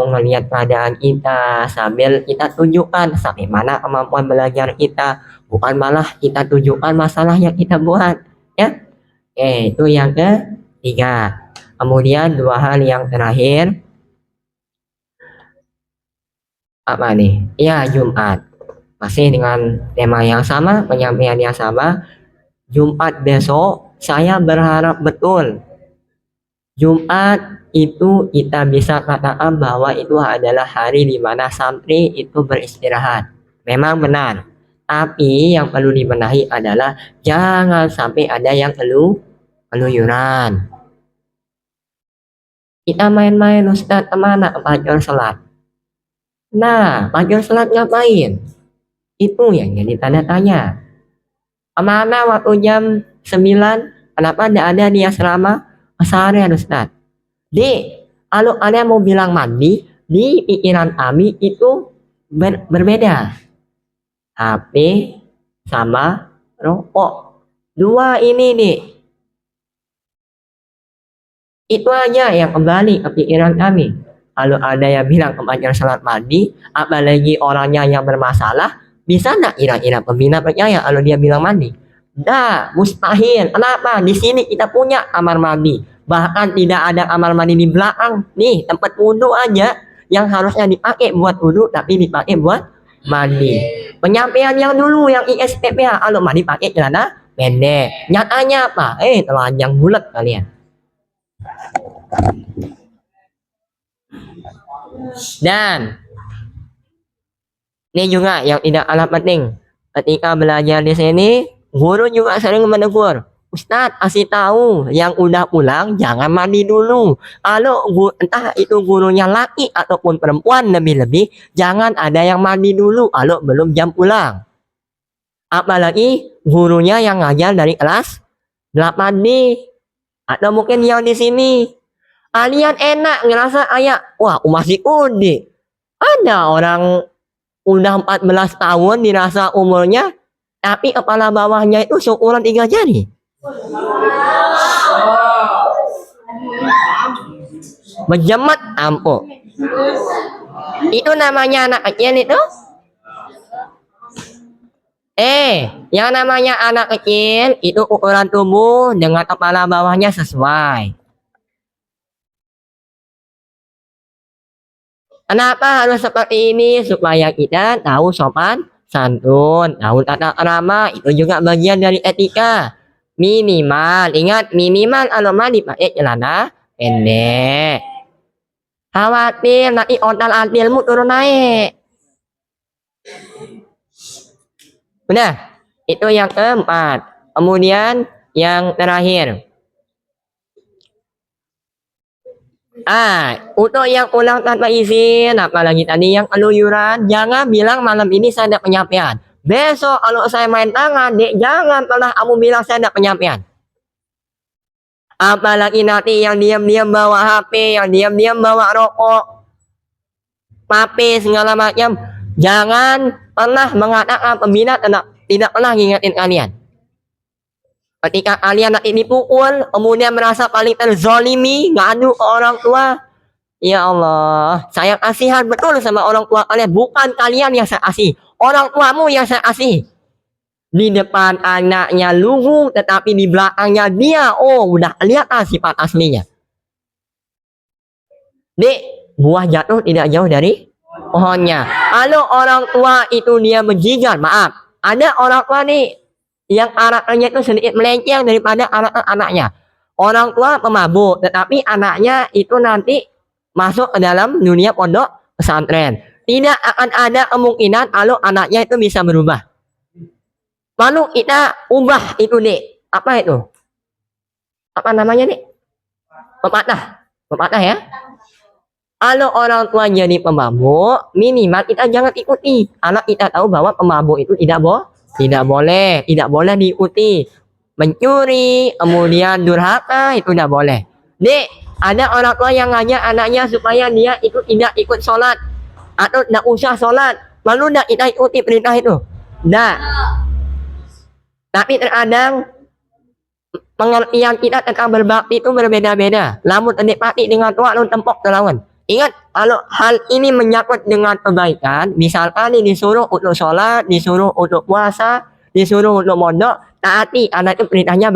ngelihat keadaan kita sambil kita tunjukkan sampai mana kemampuan belajar kita, bukan malah kita tunjukkan masalah yang kita buat, ya. Oke, itu yang ketiga. Kemudian dua hal yang terakhir apa nih? Ya, Jumat. Masih dengan tema yang sama, penyampaian yang sama. Jumat besok saya berharap betul Jumat itu kita bisa katakan bahwa itu adalah hari di mana santri itu beristirahat. Memang benar. Tapi yang perlu dibenahi adalah jangan sampai ada yang keluyuran. Kita main-main Ustaz kemana? Fajr salat. Nah, fajr salat ngapain? Itu yang jadi tanda tanya. Kemana waktu jam 9? Kenapa tidak ada di asrama pesantren Ustaz? Kalau ada mau bilang mandi, di pikiran kami itu berbeda. HP sama rokok. Dua ini nih. Itu aja yang kembali ke pikiran kami. Kalau ada yang bilang kemajuan salat mandi, apalagi orangnya yang bermasalah, bisa nggak kira-kira pembina percaya kalau dia bilang mandi? Dah, mustahil. Kenapa? Di sini kita punya kamar mandi. Bahkan tidak ada kamar mandi di belakang. Nih, tempat wudhu aja yang harusnya dipakai buat wudhu, tapi dipakai buat mandi. Penyampaian yang dulu, yang ISPP, kalau mandi pakai celana pendek. Nyatanya apa? Telanjang bulat kalian. Dan ini juga yang tidak kalah penting. Ketika belajar di sini, guru juga sering menegur. Ustadz, kasih tahu yang udah pulang jangan mandi dulu. Kalau entah itu gurunya laki ataupun perempuan lebih-lebih, jangan ada yang mandi dulu kalau belum jam pulang. Apalagi gurunya yang ngajar dari kelas 8D atau mungkin yang di sini. Kalian enak ngerasa kayak wah masih udik. Ada orang udah 14 tahun dirasa umurnya, tapi kepala bawahnya itu seukuran 3 jari. Menjemat ampuh. Itu namanya anak kecil itu. Yang namanya anak kecil itu ukuran tubuh dengan kepala bawahnya sesuai. Kenapa harus seperti ini? Supaya kita tahu sopan santun, tahu tata krama, itu juga bagian dari etika. Minimal, ingat minimal kalau mandi pakai celana pendek. Khawatir nanti ontal antilmu turun naik. Udah, itu yang keempat. Kemudian yang terakhir. Untuk yang pulang tanpa izin, apalagi tadi yang keluyuran, jangan bilang malam ini saya ada penyampaian. Besok kalau saya main tangan, jangan pernah kamu bilang saya ada penyampaian. Apalagi nanti yang diam-diam bawa HP, yang diam-diam bawa rokok, HP segala macam, jangan pernah mengatakan pembina tidak pernah ngingetin kalian. Ketika kalian nanti dipukul, kemudian merasa paling terzolimi, ngadu ke orang tua. Ya Allah, saya kasihan betul sama orang tua kalian. Bukan kalian yang saya kasih, orang tuamu yang saya kasih. Di depan anaknya lugu, tetapi di belakangnya dia, udah kelihatan sifat aslinya. Buah jatuh tidak jauh dari pohonnya. Kalau orang tua itu dia menjijar, maaf. Ada orang tua nih, yang anaknya itu sedikit melenceng daripada anak-anaknya. Orang tua pemabuk, tetapi anaknya itu nanti masuk ke dalam dunia pondok pesantren. Tidak akan ada kemungkinan kalau anaknya itu bisa berubah. Lalu kita ubah itu apa itu? Apa namanya pepatah ya. Kalau orang tua jadi pemabuk, minimal kita jangan ikuti. Karena kita tahu bahwa pemabuk itu tidak boleh diikuti. Mencuri, kemudian durhaka, itu tidak boleh. Ada orang tua yang ngajak anaknya supaya dia tidak ikut sholat atau tidak usah sholat, lalu tidak kita ikuti perintah itu. Tapi terkadang pengertian kita tentang berbakti itu berbeda-beda. Lamun adik pati dengan tua lalu tempok terlawan. Ingat, kalau hal ini menyangkut dengan kebaikan, misalkan nih disuruh untuk sholat, disuruh untuk puasa, disuruh untuk mondok, taati, anak itu perintahnya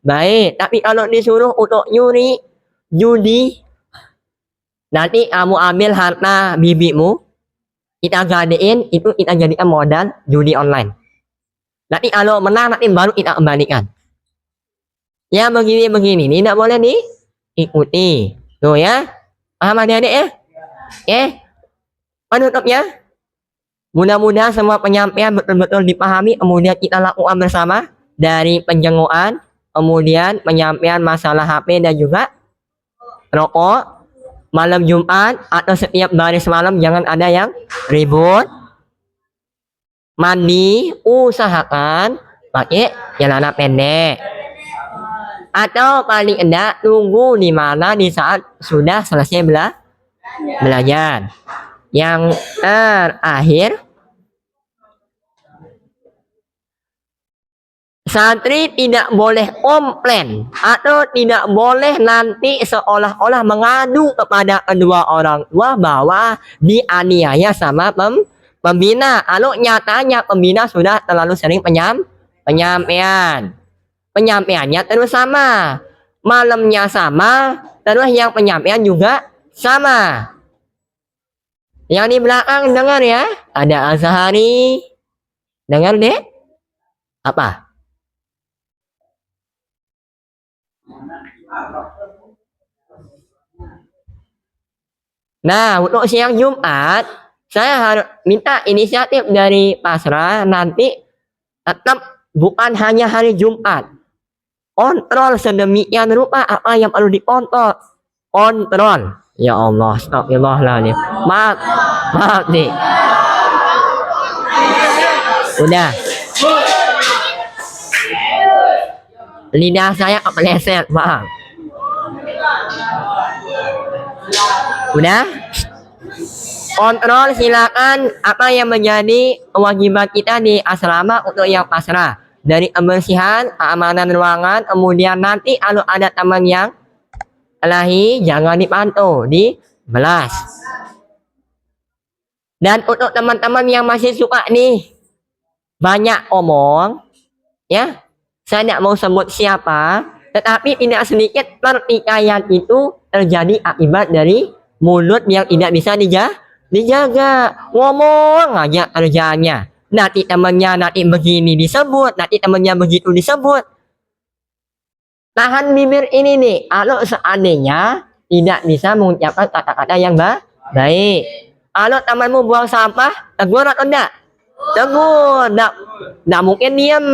baik. Tapi kalau disuruh untuk nyuri, judi, nanti kamu ambil harta bibimu, kita gadein, itu kita jadikan modal judi online. Nanti kalau menang, nanti baru kita kembalikan. Ya begini, ini tidak boleh diikuti. Tuh ya. Paham adik-adik ya? Penutupnya, mudah-mudahan semua penyampaian betul-betul dipahami, kemudian kita lakukan bersama dari penjengukan, kemudian penyampaian masalah HP dan juga rokok, malam Jumat atau setiap baris malam jangan ada yang ribut. Mandi, usahakan pakai celana pendek. Atau paling enggak tunggu di mana di saat sudah selesai belajar. Yang terakhir, santri tidak boleh komplain atau tidak boleh nanti seolah-olah mengadu kepada kedua orang tua bahwa dianiaya sama pembina. Kalau nyatanya pembina sudah terlalu sering penyampaian. Penyampaiannya terus sama, malamnya sama, terus yang penyampaian juga sama. Yang di belakang dengar ya, ada Azhari, dengar deh, apa? Nah, untuk siang Jumat, saya harus minta inisiatif dari Pasra, nanti tetap bukan hanya hari Jumat. Kontrol sedemikian rupa apa yang perlu dikontrol. Kontrol. Ya Allah, astagfirullahaladzim. Maaf nih. Udah. Lidah saya kepleset, maaf. Udah. Kontrol silakan apa yang menjadi kewajiban kita di asrama untuk yang pasrah. Dari kebersihan, keamanan ruangan, kemudian nanti kalau ada teman yang kelahi, jangan dipantau, dibelas. Dan untuk teman-teman yang masih suka nih banyak omong, ya, saya tidak mau sebut siapa, tetapi tidak sedikit pertikaian itu terjadi akibat dari mulut yang tidak bisa dijaga. Ngomong aja kerjaannya. Nanti temannya nanti begini disebut, nanti temannya begitu disebut. Tahan bibir ini nih, kalau seandainya tidak bisa mengucapkan kata-kata yang baik. Kalau temanmu buang sampah, tegur atau enggak? Tegur, enggak mungkin diam.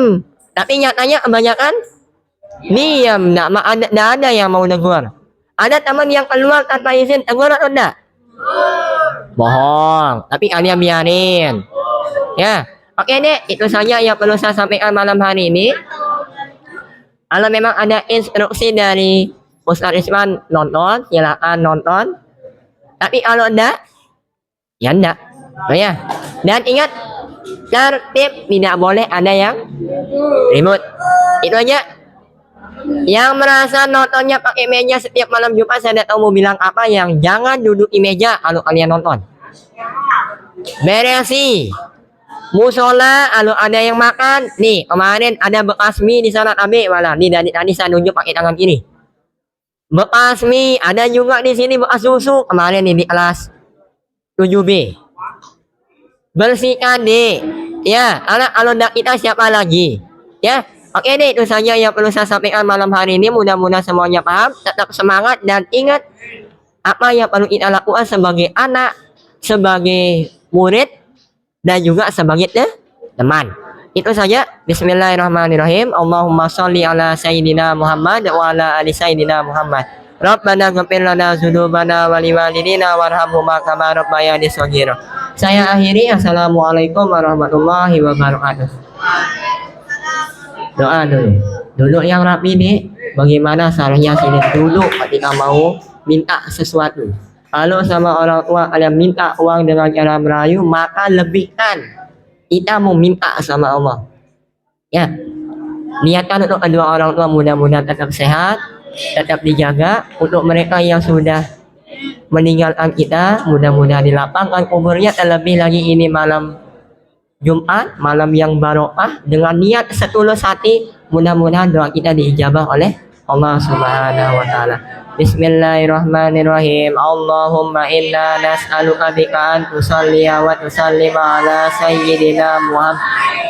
Tapi nyatanya kebanyakan diam, enggak ada yang mau tegur. Ada teman yang keluar tanpa izin, tegur atau enggak? Bohong, tapi kalian biarin. Ya, oke deh, itu saja yang perlu saya sampaikan malam hari ini. Kalau memang ada instruksi dari Ustaz Isman nonton, silakan nonton. Tapi kalau enggak, ya enggak. Oh ya. Dan ingat, tertib, tidak boleh ada yang ribut. Itu aja. Yang merasa nontonnya pakai meja setiap malam Jumat, saya tidak tahu mau bilang apa, yang jangan duduk di meja kalau kalian nonton. Beresi. Musola, kalau ada yang makan, nih kemarin ada bekas mie di sana tabe, malah nih dari tadi saya nunjuk pakai tangan kiri. Bekas mie, ada juga di sini bekas susu kemarin nih di kelas 7B. Bersihkan deh, ya. Kalau enggak kita siapa lagi, ya. Oke deh, itu saja yang perlu saya sampaikan malam hari ini. Mudah-mudahan semuanya paham, tetap semangat dan ingat apa yang perlu kita lakukan sebagai anak, sebagai murid, dan juga sebagai teman. Itu saja. Bismillahirrahmanirrahim. Allahumma sholli ala sayyidina Muhammad wa ala ali sayyidina Muhammad. Rabbana ghfir lana dzunubana wa liwalidina warhamhuma kama rabbayani shaghira. Saya akhiri. Assalamualaikum warahmatullahi wabarakatuh. Doa dulu. Duduk yang rapi nih. Bagaimana caranya sini duduk ketika mau minta sesuatu. Kalau sama orang tua kalian minta uang dengan cara merayu, maka lebihkan. Kita mau minta sama Allah. Ya, niatkan untuk kedua orang tua mudah-mudahan tetap sehat, tetap dijaga. Untuk mereka yang sudah meninggalkan kita, mudah-mudahan dilapangkan kuburnya, terlebih lagi ini malam Jumat, malam yang barokah, dengan niat setulus hati, mudah-mudahan doa kita diijabah oleh Allah Subhanahu wa taala. Bismillahirrahmanirrahim. Allahumma inna nas'aluka bika an tusalliya wa tusallima ala sayyidina Muhammad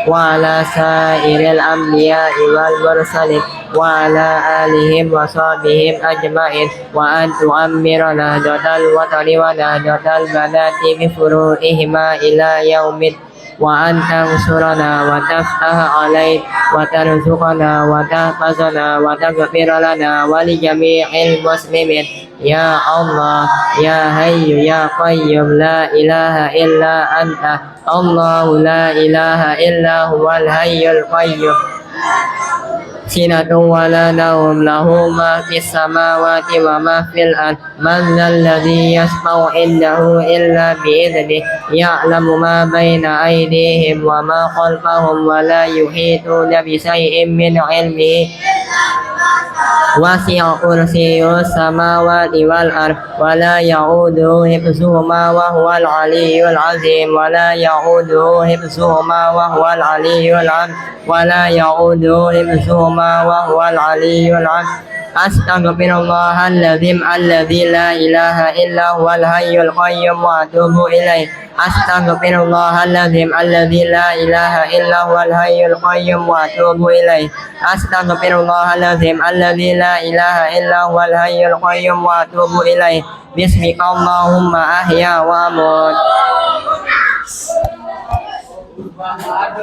wa ala sairil anbiya'i wal mursalin wa ala alihim wa sahbihim ajma'in wa an tu'ammirana dodal watani wa dodal banati bi furu'ihima ila yaumid wa an tansurana wa taftaha alaih wa tarzuqana wa tahfazana wa taghfir lana wa li jami'il muslimin ya Allah ya hayyu ya qayyum la ilaha illa anta Allahu la ilaha illa huwal hayyul qayyum sinatun wa la nawm lahu ma fis samawati wa ma fil ard man dzal ladzi yashfa'u indahu illa bi idnihi ya'lamu ma baina aydihim wa ma khalfahum wa la yuhituna bi shay'in min 'ilmihi wasi'a kursiyyus samawati wal ard wa la ya'uduhu hifdzuhuma wa huwal 'aliyyul 'azim wa la ya'uduhu hifdzuhuma wa huwal 'aliyyul 'azim wa la ya'uduhu hifdzuhuma wa huwal 'aliyyul 'azim Astaghfirullahaladzim alladzi la ilaha illa huwal hayyul qayyum wa atubu ilaih. Astaghfirullahaladzim alladzi la ilaha illa huwal hayyul qayyum wa atubu ilaih. Astaghfirullahaladzim alladzi la ilaha illa huwal hayyul qayyum wa atubu ilaih. Bismika Allahumma ahya wa amut.